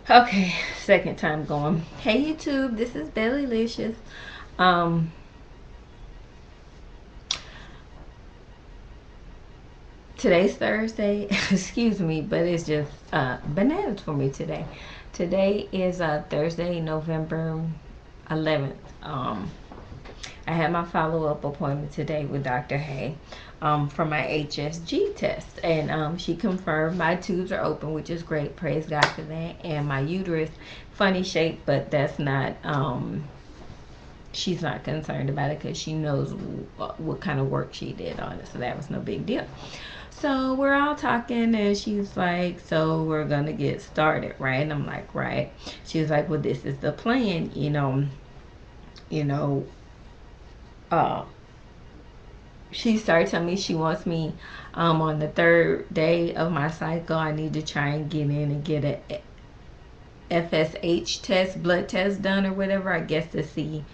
Okay, second time going. Hey YouTube, this is Bellylicious. Um, Today's Thursday. Excuse me, but it's just bananas for me today. Today is Thursday, November 11th. I had my follow-up appointment today with Dr. Hay for my HSG test, and she confirmed my tubes are open, which is great. Praise God for that. And my uterus, funny shape, but that's not. She's not concerned about it because she knows what kind of work she did on it, so that was no big deal. So we're all talking, and she's like, so we're gonna get started, right? And I'm like, right. She was like, well, this is the plan, you know uh she started telling me she wants me on the third day of my cycle. I need to try and get in and get a FSH test, blood test done or whatever, I guess, to see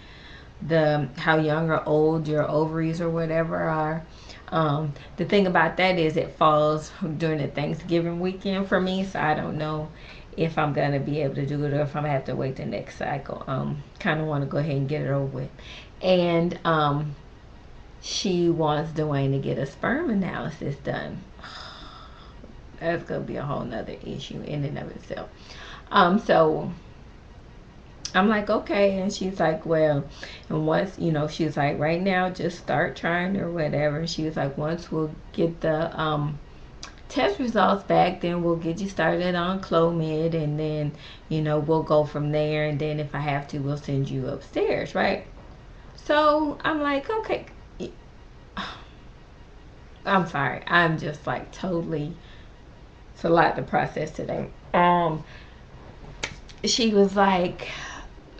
the how young or old your ovaries or whatever are. The thing about that is it falls during the Thanksgiving weekend for me, so I don't know if I'm gonna be able to do it or if I'm gonna have to wait the next cycle. Kind of want to go ahead and get it over with. And she wants Dwayne to get a sperm analysis done. That's gonna be a whole nother issue in and of itself. So I'm like, okay. And she's like, well, and once, she was like, right now, just start trying or whatever. And she was like, once we'll get the test results back, then we'll get you started on Clomid. And then, we'll go from there. And then if I have to, we'll send you upstairs, right? So I'm like, okay. I'm sorry. I'm just like totally, it's a lot to process today. She was like,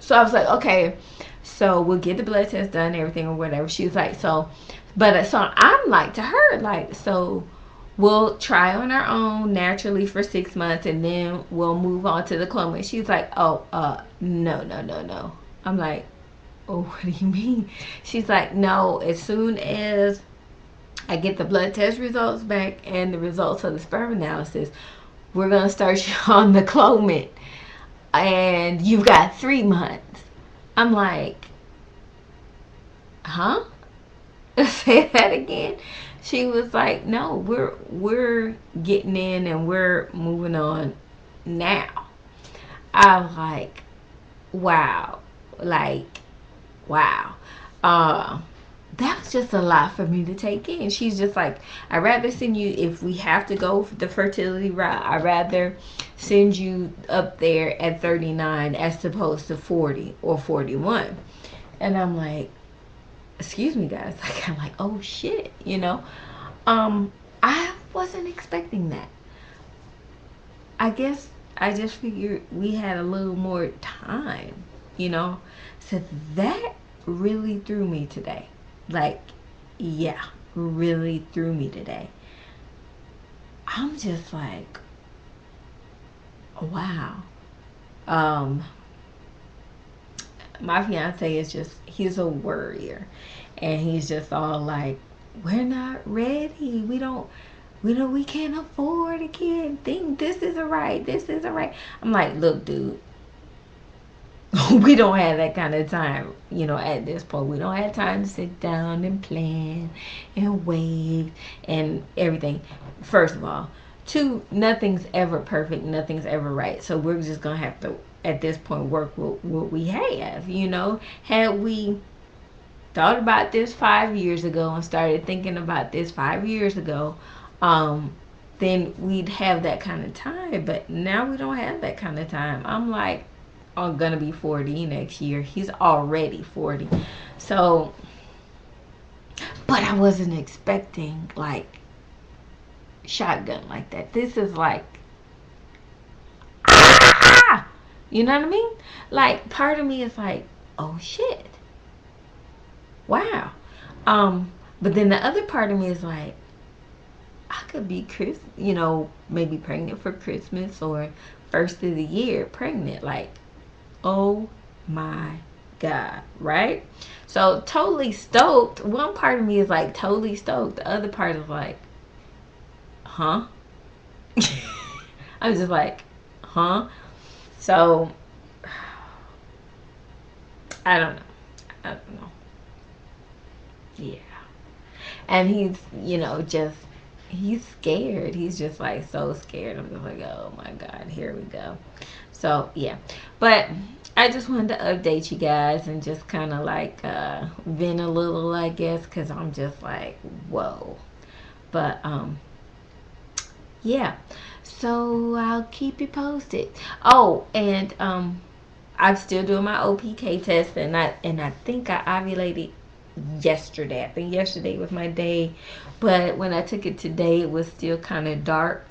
so I was like, okay, so we'll get the blood test done, everything or whatever. She was like, so I'm like to her, like, so we'll try on our own naturally for 6 months and then we'll move on to the clone. She's like, oh, no, no, no, no. I'm like, oh, what do you mean? She's like, no, as soon as I get the blood test results back and the results of the sperm analysis, we're gonna start you on the Clomid, and you've got 3 months. I'm like, huh? Say that again. She was like, no, we're getting in and we're moving on now. I was like, wow, like, wow. Uh, that was just a lot for me to take in. She's just like, I'd rather send you, if we have to go the fertility route, I'd rather send you up there at 39 as opposed to 40 or 41. And I'm like, excuse me, guys. Like, I'm like, oh shit, I wasn't expecting that. I guess I just figured we had a little more time, you know? So that really threw me today. Like, yeah, really threw me today. I'm just like, wow. Um, my fiance is just, he's a worrier. And he's just all like, we're not ready. We can't afford a kid. Think this is a right. This is a right. I'm like, look, dude, we don't have that kind of time, at this point. We don't have time to sit down and plan and wait and everything. First of all. Two, nothing's ever perfect, nothing's ever right. So we're just going to have to, at this point, work with what we have. Had we thought about this 5 years ago and started thinking about this 5 years ago, um, then we'd have that kind of time. But now we don't have that kind of time. I'm like, I'm gonna be 40 next year. He's already 40. So, but I wasn't expecting like shotgun like that. This is like, ah, you know what I mean? Like, part of me is like, oh shit, wow. But then the other part of me is like, I could be maybe pregnant for Christmas or first of the year pregnant. Like, oh my God, right? So totally stoked. One part of me is like totally stoked. The other part is like, huh? I'm just like, huh? So I don't know. I don't know. Yeah. And he's, just he's scared. He's just like so scared. I'm just like, oh my God, here we go. So yeah. But I just wanted to update you guys and just kind of like vent a little, I guess, because I'm just like, whoa. But yeah. So I'll keep you posted. Oh, and I'm still doing my OPK test, and I think I ovulated yesterday. I think yesterday was my day, but when I took it today, it was still kind of dark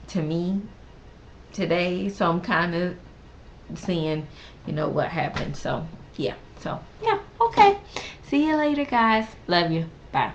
to me today. So I'm kind of seeing, what happened. So yeah. So yeah. Okay. See you later, guys. Love you. Bye.